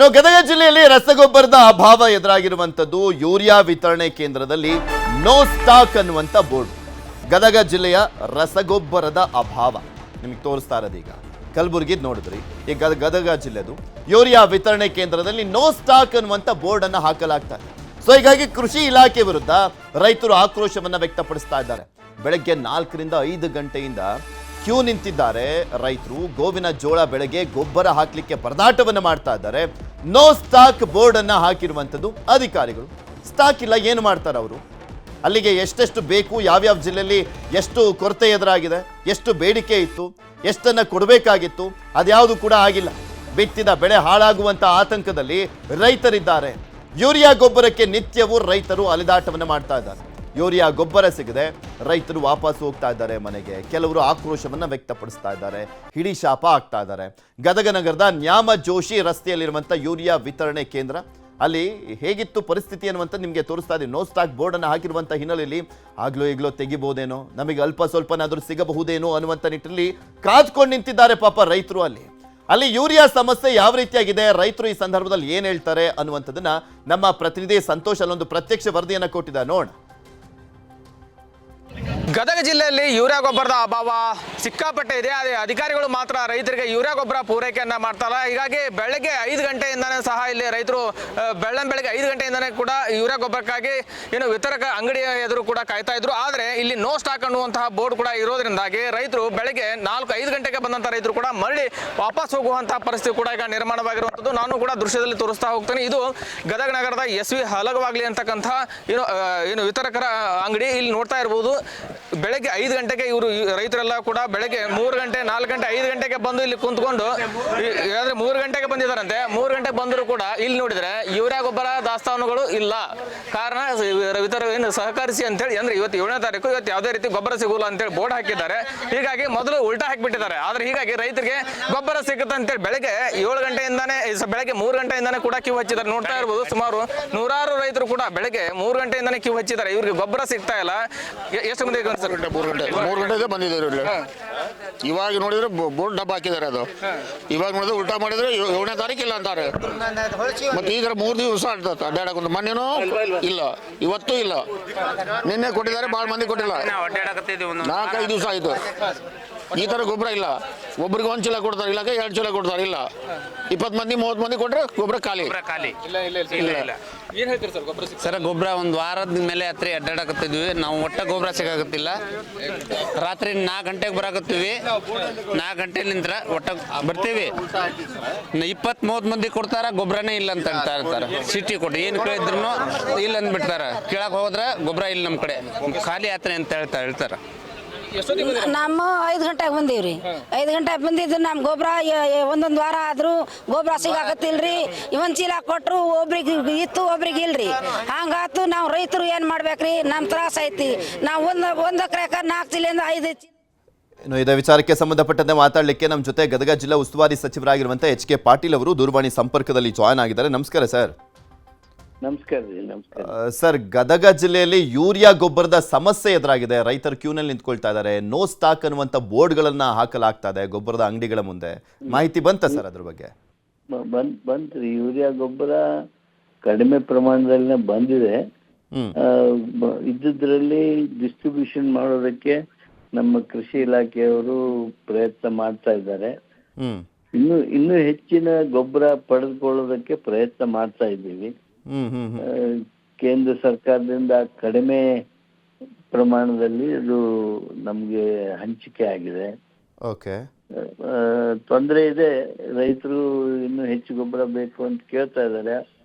ಇನ್ನು ಗದಗ ಜಿಲ್ಲೆಯಲ್ಲಿ ರಸಗೊಬ್ಬರದ ಅಭಾವ ಎದುರಾಗಿರುವಂತದ್ದು ಯೂರಿಯಾ ವಿತರಣೆ ಕೇಂದ್ರದಲ್ಲಿ ನೋ ಸ್ಟಾಕ್ ಅನ್ನುವಂತ ಬೋರ್ಡ್. ಗದಗ ಜಿಲ್ಲೆಯ ರಸಗೊಬ್ಬರದ ಅಭಾವ ನಿಮಗೆ ತೋರಿಸ್ತಾ ಇರೋದು ಈಗ ಕಲಬುರಗಿ ನೋಡಿದ್ರಿ. ಈ ಗದಗ ಜಿಲ್ಲೆದು ಯೂರಿಯಾ ವಿತರಣೆ ಕೇಂದ್ರದಲ್ಲಿ ನೋ ಸ್ಟಾಕ್ ಅನ್ನುವಂತ ಬೋರ್ಡ್ ಅನ್ನು ಹಾಕಲಾಗ್ತಾ ಇದೆ. ಸೊ ಹೀಗಾಗಿ ಕೃಷಿ ಇಲಾಖೆ ವಿರುದ್ಧ ರೈತರು ಆಕ್ರೋಶವನ್ನ ವ್ಯಕ್ತಪಡಿಸ್ತಾ ಇದ್ದಾರೆ. ಬೆಳಗ್ಗೆ 4ರಿಂದ 5 ಗಂಟೆಯಿಂದ ಕ್ಯೂ ನಿಂತಿದ್ದಾರೆ ರೈತರು. ಗೋವಿನ ಜೋಳ ಬೆಳೆಗೆ ಗೊಬ್ಬರ ಹಾಕಲಿಕ್ಕೆ ಪರದಾಟವನ್ನು ಮಾಡ್ತಾ ಇದ್ದಾರೆ. ನೋ ಸ್ಟಾಕ್ ಬೋರ್ಡ್ ಅನ್ನ ಹಾಕಿರುವಂಥದ್ದು ಅಧಿಕಾರಿಗಳು. ಸ್ಟಾಕ್ ಇಲ್ಲ, ಏನು ಮಾಡ್ತಾರೆ ಅವರು? ಅಲ್ಲಿಗೆ ಎಷ್ಟೆಷ್ಟು ಬೇಕು, ಯಾವ್ಯಾವ ಜಿಲ್ಲೆಯಲ್ಲಿ ಎಷ್ಟು ಕೊರತೆ ಎದುರಾಗಿದೆ, ಎಷ್ಟು ಬೇಡಿಕೆ ಇತ್ತು, ಎಷ್ಟನ್ನ ಕೊಡಬೇಕಾಗಿತ್ತು, ಅದ್ಯಾವುದು ಕೂಡ ಆಗಿಲ್ಲ. ಬಿತ್ತಿದ ಬೆಳೆ ಹಾಳಾಗುವಂತ ಆತಂಕದಲ್ಲಿ ರೈತರಿದ್ದಾರೆ. ಯೂರಿಯಾ ಗೊಬ್ಬರಕ್ಕೆ ನಿತ್ಯವೂ ರೈತರು ಅಲಿದಾಟವನ್ನು ಮಾಡ್ತಾ ಇದ್ದಾರೆ. ಯೂರಿಯಾ ಗೊಬ್ಬರ ಸಿಗದೆ ರೈತರು ವಾಪಸ್ ಹೋಗ್ತಾ ಇದ್ದಾರೆ ಮನೆಗೆ. ಕೆಲವರು ಆಕ್ರೋಶವನ್ನು ವ್ಯಕ್ತಪಡಿಸ್ತಾ ಇದ್ದಾರೆ, ಹಿಡಿ ಶಾಪ ಆಗ್ತಾ ಇದ್ದಾರೆ. ಗದಗ ನಗರದ ನ್ಯಾಮ ಜೋಶಿ ರಸ್ತೆಯಲ್ಲಿರುವಂಥ ಯೂರಿಯಾ ವಿತರಣೆ ಕೇಂದ್ರ ಅಲ್ಲಿ ಹೇಗಿತ್ತು ಪರಿಸ್ಥಿತಿ ಅನ್ನುವಂಥ ನಿಮಗೆ ತೋರಿಸ್ತಾ ಇದ್ದೀವಿ. ನೋ ಸ್ಟಾಕ್ ಬೋರ್ಡ್ ಅನ್ನು ಹಾಕಿರುವಂಥ ಹಿನ್ನೆಲೆಯಲ್ಲಿ ಆಗ್ಲೋ ಈಗಲೋ ತೆಗಿಬಹುದೇನೋ, ನಮಗೆ ಅಲ್ಪ ಸ್ವಲ್ಪನಾದರೂ ಸಿಗಬಹುದೇನೋ ಅನ್ನುವಂಥ ನಿಟ್ಟಿನಲ್ಲಿ ಕಾದ್ಕೊಂಡು ನಿಂತಿದ್ದಾರೆ ಪಾಪ ರೈತರು. ಅಲ್ಲಿ ಯೂರಿಯಾ ಸಮಸ್ಯೆ ಯಾವ ರೀತಿಯಾಗಿದೆ, ರೈತರು ಈ ಸಂದರ್ಭದಲ್ಲಿ ಏನು ಹೇಳ್ತಾರೆ ಅನ್ನುವಂಥದ್ದನ್ನ ನಮ್ಮ ಪ್ರತಿನಿಧಿ ಸಂತೋಷ್ ಅಲ್ಲೊಂದು ಪ್ರತ್ಯಕ್ಷ ವರದಿಯನ್ನು ಕೊಟ್ಟಿದ್ದಾರೆ, ನೋಡೋಣ. ಗದಗ ಜಿಲ್ಲೆಯಲ್ಲಿ ಯೂರಿಯಾ ಗೊಬ್ಬರದ ಅಭಾವ ಸಿಕ್ಕಾಪಟ್ಟೆ ಇದೆ. ಅದೇ ಅಧಿಕಾರಿಗಳು ಮಾತ್ರ ರೈತರಿಗೆ ಯೂರಿಯಾ ಗೊಬ್ಬರ ಪೂರೈಕೆಯನ್ನ ಮಾಡ್ತಾರ. ಹೀಗಾಗಿ ಬೆಳಗ್ಗೆ 5 ಗಂಟೆಯಿಂದಾನೇ ಸಹ ಇಲ್ಲಿ ರೈತರು ಬೆಳಗ್ಗೆ 5 ಗಂಟೆಯಿಂದಾನೇ ಕೂಡ ಯೂರಿಯಾ ಗೊಬ್ಬರಕ್ಕಾಗಿ ವಿತರಕ ಅಂಗಡಿಯ ಎದುರು ಕೂಡ ಕಾಯ್ತಾ ಇದ್ರು. ಆದರೆ ಇಲ್ಲಿ ನೋ ಸ್ಟಾಕ್ ಅನ್ನುವಂತಹ ಬೋರ್ಡ್ ಕೂಡ ಇರೋದ್ರಿಂದಾಗಿ ರೈತರು ಬೆಳಗ್ಗೆ 4-5 ಗಂಟೆಗೆ ಬಂದಂತ ರೈತರು ಕೂಡ ಮರಳಿ ವಾಪಸ್ ಹೋಗುವಂತಹ ಪರಿಸ್ಥಿತಿ ಕೂಡ ಈಗ ನಿರ್ಮಾಣವಾಗಿರುವಂಥದ್ದು. ನಾನು ಕೂಡ ದೃಶ್ಯದಲ್ಲಿ ತೋರಿಸ್ತಾ ಹೋಗ್ತೇನೆ. ಇದು ಗದಗ ನಗರದ SV ಹಲಗವಾಗ್ಲಿ ಅಂತಕ್ಕಂಥ ವಿತರಕರ ಅಂಗಡಿ. ಇಲ್ಲಿ ನೋಡ್ತಾ ಇರಬಹುದು, ಬೆಳಗ್ಗೆ 5 ಗಂಟೆಗೆ ಇವರು ರೈತರೆಲ್ಲ ಕೂಡ ಬೆಳಗ್ಗೆ 3 ಗಂಟೆ 4 ಗಂಟೆ 5 ಗಂಟೆಗೆ ಬಂದು ಇಲ್ಲಿ ಕುಂತ್ಕೊಂಡು 3 ಗಂಟೆಗೆ ಬಂದಿದ್ದಾರಂತೆ. 3 ಗಂಟೆಗೆ ಬಂದರೂ ಕೂಡ ಇಲ್ಲಿ ನೋಡಿದ್ರೆ ಯೂರಿಯಾ ಗೊಬ್ಬರ ದಾಸ್ತಾನುಗಳು ಇಲ್ಲ. ಕಾರಣ ಸಹಕರಿಸಿ ಅಂತೇಳಿ, ಅಂದ್ರೆ ಇವತ್ತು 7ನೇ ತಾರೀಕು, ಇವತ್ತು ಯಾವುದೇ ರೀತಿ ಗೊಬ್ಬರ ಸಿಗೋಲ್ಲ ಅಂತೇಳಿ ಬೋರ್ಡ್ ಹಾಕಿದ್ದಾರೆ. ಹೀಗಾಗಿ ಮೊದಲು ಉಲ್ಟಾ ಹಾಕಿಬಿಟ್ಟಿದ್ದಾರೆ. ಆದ್ರೆ ಹೀಗಾಗಿ ರೈತರಿಗೆ ಗೊಬ್ಬರ ಸಿಗುತ್ತೆ ಅಂತೇಳಿ ಬೆಳಗ್ಗೆ 7 ಗಂಟೆಯಿಂದಾನೇ ಬೆಳಗ್ಗೆ 3 ಗಂಟೆಯಿಂದಾನೇ ಕೂಡ ಕ್ಯೂ ಹಚ್ಚಿದ್ದಾರೆ. ನೋಡ್ತಾ ಇರ್ಬೋದು, ಸುಮಾರು 100 ರೈತರು ಕೂಡ ಬೆಳಗ್ಗೆ 3 ಗಂಟೆಯಿಂದಾನೇ ಕ್ಯೂ ಹಚ್ಚಿದ್ದಾರೆ. ಇವ್ರಿಗೆ ಗೊಬ್ಬರ ಸಿಗ್ತಾ ಇಲ್ಲ. ಎಷ್ಟು ಮಂದಿ? 3 ಗಂಟೆಗೆ ಬಂದಿದ್ದಾರೆ. ಇವಾಗ ನೋಡಿದ್ರೆ ಬೋರ್ಡ್ ಡಬ್ಬ ಹಾಕಿದ್ದಾರೆ. ಅದು ಇವಾಗ ನೋಡಿದ್ರೆ ಉಲ್ಟಾ ಮಾಡಿದ್ರೆ 7ನೇ ತಾರೀಕು ಇಲ್ಲ ಅಂತಾರೆ. ಮತ್ತೆ ಈ ತರ 3 ದಿವಸ ಅಡ್ಡಾಡಕ್ಕೆ ಮೊನ್ನೆನೂ ಇಲ್ಲ, ಇವತ್ತು ಇಲ್ಲ, ನಿನ್ನೆ ಕೊಟ್ಟಿದ್ದಾರೆ. ಭಾಳ ಮಂದಿ ಕೊಟ್ಟಿಲ್ಲ, 4-5 ದಿವಸ ಆಯ್ತು. ಈ ತರ ಗೊಬ್ಬರ ಇಲ್ಲ. ಒಬ್ರಿಗೆ 1 ಚೀಲ ಕೊಡ್ತಾರೆ, ಇಲ್ಲ 2 ಚೀಲ ಕೊಡ್ತಾರೆ. ಇಲ್ಲ 20 ಮಂದಿ 30 ಮಂದಿ ಕೊಟ್ರೆ ಗೊಬ್ಬರ ಖಾಲಿ. ಸರ್, ಗೊಬ್ಬರ ಒಂದು ವಾರದ ಮೇಲೆ ಹತ್ರ ಅಡ್ಡಾಡಕತ್ತಿದ್ವಿ. ನಾವು ಒಟ್ಟ ಗೊಬ್ಬರ ಸಿಗಾಕತ್ತಿಲ್ಲ. ರಾತ್ರಿ 4 ಗಂಟೆಗೆ ಬರಾಕತ್ತೀವಿ. 4 ಗಂಟೆ ನಿಂತ್ರ ಒಟ್ಟ ಬರ್ತೀವಿ. 20-30 ಮಂದಿ ಕೊಡ್ತಾರ, ಗೊಬ್ಬರನೇ ಇಲ್ಲ ಅಂತ ಹೇಳ್ತಾ ಇರ್ತಾರೆ. ಸಿಟಿ ಕೊಟ್ಟು ಏನು ಕೇಳಿದ್ರು ಇಲ್ಲ ಅಂದ್ಬಿಡ್ತಾರ. ಕೇಳಕ್ ಹೋದ್ರೆ ಗೊಬ್ಬರ ಇಲ್ಲ, ನಮ್ಮ ಕಡೆ ಖಾಲಿ ಆತ್ರಿ ಅಂತ ಹೇಳ್ತಾರ. ನಮ್ಮ 5 ಗಂಟೆಗೆ ಬಂದೀವ್ರಿ. 5 ಗಂಟೆಗೆ ಬಂದಿದ್ದು ನಮ್ಮ ಗೊಬ್ಬರ ಒಂದೊಂದು ವಾರ ಆದ್ರೂ ಗೊಬ್ಬರ ಸಿಗಾಕತ್ತಿಲ್ರಿ. 1 ಚೀಲ ಕೊಟ್ಟರು ಒಬ್ರಿಗೆ ಇತ್ತು, ಒಬ್ರಿಗೆ ಇಲ್ರಿ. ಹಂಗಾತು ನಾವು ರೈತರು ಏನು ಮಾಡ್ಬೇಕ್ರಿ? ನಮ್ಮ ತ್ರಾಸ ಐತಿ. ನಾವು ಒಂದು ಎಕರೆಕ 4 ಚೀಲಿಂದ 5 ಚೀಲ. ಇನ್ನು ಇದೇ ವಿಚಾರಕ್ಕೆ ಸಂಬಂಧಪಟ್ಟಂತೆ ಮಾತಾಡಲಿಕ್ಕೆ ನಮ್ಮ ಜೊತೆ ಗದಗ ಜಿಲ್ಲಾ ಉಸ್ತುವಾರಿ ಸಚಿವರಾಗಿರುವಂಥ HK ಪಾಟೀಲ್ ಅವರು ದೂರವಾಣಿ ಸಂಪರ್ಕದಲ್ಲಿ ಜಾಯ್ನ್ ಆಗಿದ್ದಾರೆ. ನಮಸ್ಕಾರ ಸರ್. ನಮಸ್ಕಾರ ರೀ. ನಮಸ್ಕಾರ ಸರ್, ಗದಗ ಜಿಲ್ಲೆಯಲ್ಲಿ ಯೂರಿಯಾ ಗೊಬ್ಬರದ ಸಮಸ್ಯೆ ಎದುರಾಗಿದೆ. ರೈತರು ಕ್ಯೂನಲ್ಲಿ ನಿಂತ್ಕೊಳ್ತಾ ಇದ್ದಾರೆ. ನೋ ಸ್ಟಾಕ್ ಅನ್ನುವಂಥ ಬೋರ್ಡ್ಗಳನ್ನ ಹಾಕಲಾಗ್ತಾ ಇದೆ ಗೊಬ್ಬರದ ಅಂಗಡಿಗಳ ಮುಂದೆ. ಮಾಹಿತಿ ಬಂತ ಸರ್ ಅದ್ರ ಬಗ್ಗೆ? ಬಂತ್ರಿ. ಯೂರಿಯಾ ಗೊಬ್ಬರ ಕಡಿಮೆ ಪ್ರಮಾಣದಲ್ಲಿ ಬಂದಿದೆ. ಇದ್ದುದರಲ್ಲಿ ಡಿಸ್ಟ್ರಿಬ್ಯೂಷನ್ ಮಾಡೋದಕ್ಕೆ ನಮ್ಮ ಕೃಷಿ ಇಲಾಖೆಯವರು ಪ್ರಯತ್ನ ಮಾಡ್ತಾ ಇದ್ದಾರೆ. ಇನ್ನೂ ಹೆಚ್ಚಿನ ಗೊಬ್ಬರ ಪಡೆದುಕೊಳ್ಳೋದಕ್ಕೆ ಪ್ರಯತ್ನ ಮಾಡ್ತಾ ಇದ್ದೀವಿ. ಕೇಂದ್ರ ಸರ್ಕಾರದಿಂದ ಕಡಿಮೆ ಪ್ರಮಾಣದಲ್ಲಿ ಅದು ನಮ್ಗೆ ಹಂಚಿಕೆ ಆಗಿದೆ. ತೊಂದರೆ ಇದೆ. ರೈತರು ಇನ್ನೂ ಹೆಚ್ಚು ಗೊಬ್ಬರ ಬೇಕು ಅಂತ ಕೇಳ್ತಾ ಇದ್ದಾರೆ.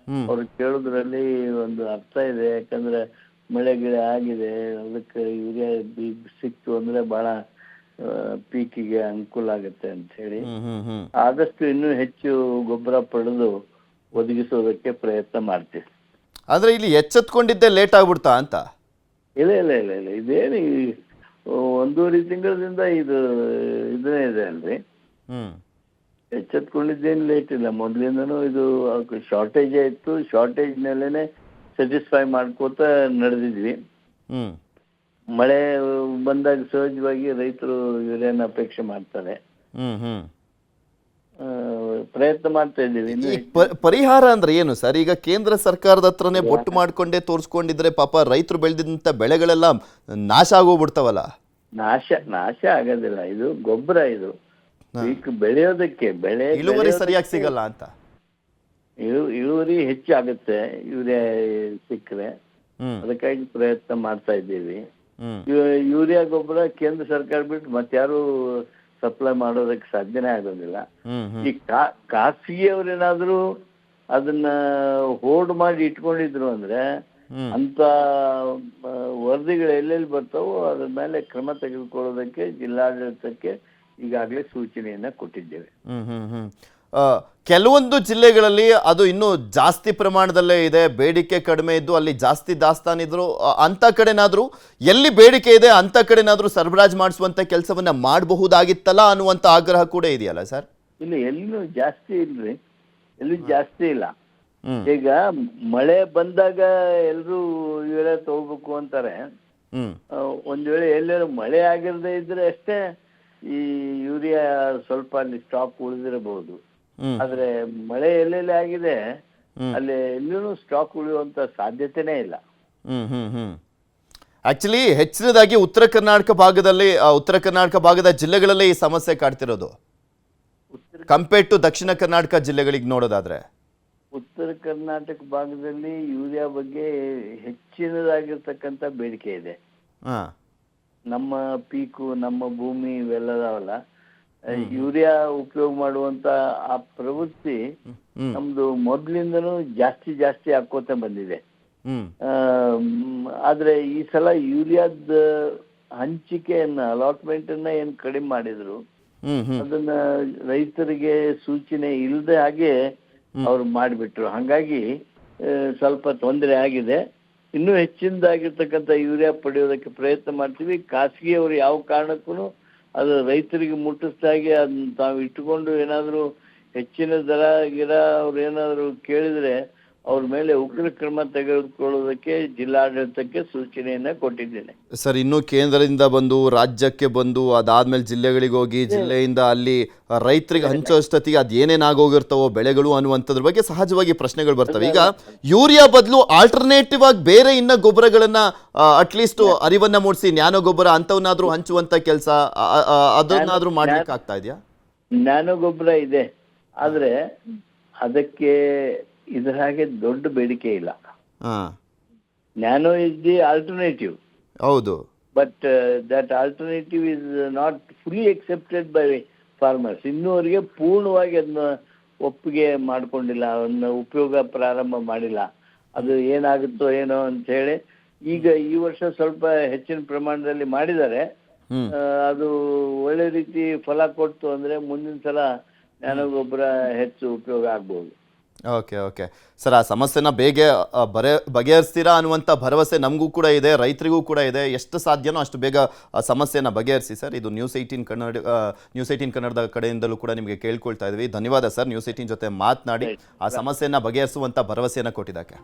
ಅವ್ರು ಕೇಳೋದ್ರಲ್ಲಿ ಒಂದು ಅರ್ಥ ಇದೆ. ಯಾಕಂದ್ರೆ ಮಳೆ ಗಿಳೆ ಆಗಿದೆ, ಅದಕ್ಕೆ ಯೂರಿಯಾ ಸಿಕ್ತು ಅಂದ್ರೆ ಬಹಳ ಪೀಕಿಗೆ ಅನುಕೂಲ ಆಗುತ್ತೆ ಅಂತ ಹೇಳಿ ಆದಷ್ಟು ಇನ್ನೂ ಹೆಚ್ಚು ಗೊಬ್ಬರ ಪಡೆದು ಒದಗಿಸೋದಕ್ಕೆ ಪ್ರಯತ್ನ ಮಾಡ್ತೀವಿ. ಆದ್ರೆ ಇಲ್ಲಿ ಎಚ್ಚೆತ್ಕೊಂಡಿದ್ದೆ ಲೇಟ್ ಆಗ್ಬಿಡ್ತಾ ಅಂತ? ಇಲ್ಲ ಇಲ್ಲ ಇಲ್ಲ ಇಲ್ಲ ಇದೇನು 1.5 ತಿಂಗಳಿಂದ ಇದನ್ನೇ ಇದೆ ಅಲ್ರಿ. ಎಚ್ಚೆತ್ಕೊಂಡಿದ್ದೇನು ಲೇಟ್ ಇಲ್ಲ. ಮೊದಲಿಂದನೂ ಇದು ಶಾರ್ಟೇಜ್ ಇತ್ತು. ಶಾರ್ಟೇಜ್ ಮೇಲೆನೆ ಸ್ಯಾಟಿಸ್ಫೈ ಮಾಡ್ಕೋತ ನಡೆದಿದ್ವಿ. ಮಳೆ ಬಂದಾಗ ಸಹಜವಾಗಿ ರೈತರು ಯೂರಿಯಾನ ಅಪೇಕ್ಷೆ ಮಾಡ್ತಾರೆ. ಪ್ರಯತ್ನ ಮಾಡ್ತಾ ಇದ್ದೀವಿ ಇನ್ನು ಈ ಪರಿಹಾರ ಅಂದ್ರೆ ಏನು ಸರ್? ಈಗ ಕೇಂದ್ರ ಸರ್ಕಾರದ ಹತ್ರನೇ ಬೊಟ್ಟು ಮಾಡ್ಕೊಂಡೇ ತೋರಿಸ್ಕೊಂಡಿದ್ರೆ ಪಾಪ ರೈತರು ಬೆಳೆದಿದ್ದಂತ ಬೆಳೆಗಳೆಲ್ಲ ನಾಶ ಆಗೋಗ್ಬಿಡ್ತಾವಲ್ಲ. ನಾಶ ಆಗೋದಿಲ್ಲ. ಇದು ಗೊಬ್ಬರ, ಇದು ಬೆಳೆಯೋದಕ್ಕೆ ಇಳುವರಿ ಸರಿಯಾಗಿ ಸಿಗಲ್ಲ ಅಂತ. ಇಳುವರಿ ಹೆಚ್ಚು ಆಗುತ್ತೆ ಯೂರಿಯಾ ಸಿಕ್ಕರೆ, ಅದಕ್ಕಾಗಿ ಪ್ರಯತ್ನ ಮಾಡ್ತಾ ಇದ್ದೀವಿ. ಯೂರಿಯಾ ಗೊಬ್ಬರ ಕೇಂದ್ರ ಸರ್ಕಾರ ಬಿಟ್ಟು ಮತ್ತಾರು ಸಪ್ಲೈ ಮಾಡೋದಕ್ಕೆ ಸಾಧ್ಯನೇ ಆಗೋದಿಲ್ಲ. ಈ ಖಾಸಗಿಯವರೇನಾದ್ರೂ ಅದನ್ನ ಹೋಲ್ಡ್ ಮಾಡಿ ಇಟ್ಕೊಂಡಿದ್ರು ಅಂದ್ರೆ ಅಂತ ವರದಿಗಳು ಎಲ್ಲೆಲ್ಲಿ ಬರ್ತಾವೋ ಅದ್ರ ಮೇಲೆ ಕ್ರಮ ತೆಗೆದುಕೊಳ್ಳೋದಕ್ಕೆ ಜಿಲ್ಲಾಡಳಿತಕ್ಕೆ ಈಗಾಗಲೇ ಸೂಚನೆಯನ್ನ ಕೊಟ್ಟಿದ್ದೇವೆ. ಕೆಲವೊಂದು ಜಿಲ್ಲೆಗಳಲ್ಲಿ ಅದು ಇನ್ನೂ ಜಾಸ್ತಿ ಪ್ರಮಾಣದಲ್ಲೇ ಇದೆ, ಬೇಡಿಕೆ ಕಡಿಮೆ ಇದ್ದು ಅಲ್ಲಿ ಜಾಸ್ತಿ ದಾಸ್ತಾನಿದ್ರು ಅಂತ ಕಡೆನಾದ್ರೂ ಎಲ್ಲಿ ಬೇಡಿಕೆ ಇದೆ ಅಂತ ಕಡೆನಾದ್ರೂ ಸರಬರಾಜು ಮಾಡಿಸುವಂತ ಕೆಲಸವನ್ನ ಮಾಡಬಹುದಾಗಿತ್ತಲ್ಲ ಅನ್ನುವಂತ ಆಗ್ರಹ ಕೂಡ ಇದೆಯಲ್ಲ ಸರ್? ಇಲ್ಲ, ಎಲ್ಲೂ ಜಾಸ್ತಿ ಇಲ್ರಿ, ಎಲ್ಲೂ ಜಾಸ್ತಿ ಇಲ್ಲ. ಈಗ ಮಳೆ ಬಂದಾಗ ಎಲ್ರು ಯೂರಿಯಾ ತಗೋಬೇಕು ಅಂತಾರೆ. ಒಂದ್ ವೇಳೆ ಎಲ್ಲರೂ ಮಳೆ ಆಗಿರದೇ ಇದ್ರೆ ಅಷ್ಟೇ ಈ ಯೂರಿಯಾ ಸ್ವಲ್ಪ ಅಲ್ಲಿ ಸ್ಟಾಕ್ ಉಳಿದಿರಬಹುದು. ಆದ್ರೆ ಮಳೆ ಎಲ್ಲೆಲ್ಲಿ ಆಗಿದೆ ಅಲ್ಲಿ ಎಲ್ಲಿನೂ ಸ್ಟಾಕ್ ಉಳಿಯುವಂತ ಸಾಧ್ಯತೆನೇ ಇಲ್ಲ. ಆಕ್ಚುಲಿ ಹೆಚ್ಚಿನದಾಗಿ ಉತ್ತರ ಕರ್ನಾಟಕ ಭಾಗದ ಜಿಲ್ಲೆಗಳಲ್ಲೇ ಈ ಸಮಸ್ಯೆ ಕಾಡ್ತಿರೋದು ಕಂಪೇರ್ ಟು ದಕ್ಷಿಣ ಕರ್ನಾಟಕ ಜಿಲ್ಲೆಗಳಿಗೆ ನೋಡೋದಾದ್ರೆ. ಉತ್ತರ ಕರ್ನಾಟಕ ಭಾಗದಲ್ಲಿ ಯೂರಿಯಾ ಬಗ್ಗೆ ಹೆಚ್ಚಿನದಾಗಿರ್ತಕ್ಕಂಥ ಬೇಡಿಕೆ ಇದೆ. ನಮ್ಮ ಪೀಕು, ನಮ್ಮ ಭೂಮಿ ಇವೆಲ್ಲದಾವಲ್ಲ, ಯೂರಿಯಾ ಉಪಯೋಗ ಮಾಡುವಂತ ಆ ಪ್ರವೃತ್ತಿ ನಮ್ದು ಮೊದ್ಲಿಂದನೂ ಜಾಸ್ತಿ ಹಾಕೋತ ಬಂದಿದೆ. ಆದ್ರೆ ಈ ಸಲ ಯೂರಿಯಾದ ಹಂಚಿಕೆಯನ್ನ, ಅಲಾಟ್ಮೆಂಟ್ ಅನ್ನ ಏನ್ ಕಡಿಮೆ ಮಾಡಿದ್ರು, ಅದನ್ನ ರೈತರಿಗೆ ಸೂಚನೆ ಇಲ್ಲದೆ ಹಾಗೆ ಅವ್ರು ಮಾಡಿಬಿಟ್ರು. ಹಂಗಾಗಿ ಸ್ವಲ್ಪ ತೊಂದರೆ ಆಗಿದೆ. ಇನ್ನೂ ಹೆಚ್ಚಿನದಾಗಿರ್ತಕ್ಕಂಥ ಯೂರಿಯಾ ಪಡೆಯೋದಕ್ಕೆ ಪ್ರಯತ್ನ ಮಾಡ್ತೀವಿ. ಖಾಸಗಿಯವರು ಯಾವ ಕಾರಣಕ್ಕೂ ಅದು ರೈತರಿಗೆ ಮುಟ್ಟಿಸ್ದಾಗೆ ಅದನ್ನ ತಾವು ಇಟ್ಟುಕೊಂಡು ಏನಾದರೂ ಹೆಚ್ಚಿನ ದರ ಗಿರ ಅವ್ರು ಏನಾದರೂ ಕೇಳಿದ್ರೆ ಅವ್ರ ಮೇಲೆ ಉಗ್ರ ಕ್ರಮ ತೆಗೆದುಕೊಳ್ಳೋದಕ್ಕೆ ಜಿಲ್ಲಾಡಳಿತಕ್ಕೆ ಸೂಚನೆಯನ್ನ ಕೊಟ್ಟಿದ್ದೇನೆ. ಸರ್, ಇನ್ನು ಕೇಂದ್ರದಿಂದ ಬಂದು ರಾಜ್ಯಕ್ಕೆ ಬಂದು ಅದಾದ್ಮೇಲೆ ಜಿಲ್ಲೆಗಳಿಗೆ ಹೋಗಿ ಜಿಲ್ಲೆಯಿಂದ ಅಲ್ಲಿ ರೈತರಿಗೆ ಹಂಚೋಷ್ಟೊತ್ತಿಗೆ ಅದೇನೇನಾಗೋಗಿರ್ತಾವೋ ಬೆಳೆಗಳು ಅನ್ನುವಂಥದ್ರ ಬಗ್ಗೆ ಸಹಜವಾಗಿ ಪ್ರಶ್ನೆಗಳು ಬರ್ತವೆ. ಈಗ ಯೂರಿಯಾ ಬದಲು ಆಲ್ಟರ್ನೇಟಿವ್ ಆಗಿ ಬೇರೆ ಇನ್ನ ಗೊಬ್ಬರಗಳನ್ನ ಅಟ್ಲೀಸ್ಟ್ ಅರಿವನ್ನ ಮೂಡಿಸಿ ನ್ಯಾನೋ ಗೊಬ್ಬರ ಅಂತವನ್ನಾದ್ರೂ ಹಂಚುವಂತ ಕೆಲಸ ಅದನ್ನಾದ್ರೂ ಮಾಡ್ಲಿಕ್ಕೆ ಆಗ್ತಾ ಇದೆಯಾ? ನ್ಯಾನೋ ಗೊಬ್ಬರ ಇದೆ, ಆದ್ರೆ ಅದಕ್ಕೆ ಇದರ ಹಾಗೆ ದೊಡ್ಡ ಬೇಡಿಕೆ ಇಲ್ಲ. Nano is the alternative. ಹೌದು, but that alternative is not fully accepted by farmers. ಇನ್ನೂವರೆಗೆ ಪೂರ್ಣವಾಗಿ ಅದನ್ನ ಒಪ್ಪಿಗೆ ಮಾಡ್ಕೊಂಡಿಲ್ಲ, ಅದನ್ನ ಉಪಯೋಗ ಪ್ರಾರಂಭ ಮಾಡಿಲ್ಲ. ಅದು ಏನಾಗುತ್ತೋ ಏನೋ ಅಂತ ಹೇಳಿ ಈಗ ಈ ವರ್ಷ ಸ್ವಲ್ಪ ಹೆಚ್ಚಿನ ಪ್ರಮಾಣದಲ್ಲಿ ಮಾಡಿದ್ದಾರೆ. ಅದು ಒಳ್ಳೆ ರೀತಿ ಫಲ ಕೊಡ್ತು ಅಂದ್ರೆ ಮುಂದಿನ ಸಲ ನ್ಯಾನೋ ಗೊಬ್ಬರ ಹೆಚ್ಚು ಉಪಯೋಗ ಆಗ್ಬೋದು. ಓಕೆ ಸರ್, ಆ ಸಮಸ್ಯೆನ ಬೇಗ ಬಗೆಹರಿಸ್ತೀರಾ ಅನ್ನುವಂಥ ಭರವಸೆ ನಮಗೂ ಕೂಡ ಇದೆ, ರೈತರಿಗೂ ಕೂಡ ಇದೆ. ಎಷ್ಟು ಸಾಧ್ಯನೋ ಅಷ್ಟು ಬೇಗ ಆ ಸಮಸ್ಯೆನ ಬಗೆಹರಿಸಿ ಸರ್. ಇದು ನ್ಯೂಸ್ 18 ಕನ್ನಡದ ಕಡೆಯಿಂದಲೂ ಕೂಡ ನಿಮಗೆ ಕೇಳ್ಕೊಳ್ತಾ ಇದ್ವಿ. ಧನ್ಯವಾದ ಸರ್, ನ್ಯೂಸ್ 18 ಜೊತೆ ಮಾತನಾಡಿ ಆ ಸಮಸ್ಯೆನ ಬಗೆಹರಿಸುವಂಥ ಭರವಸೆಯನ್ನು ಕೊಟ್ಟಿದ್ದಕ್ಕೆ.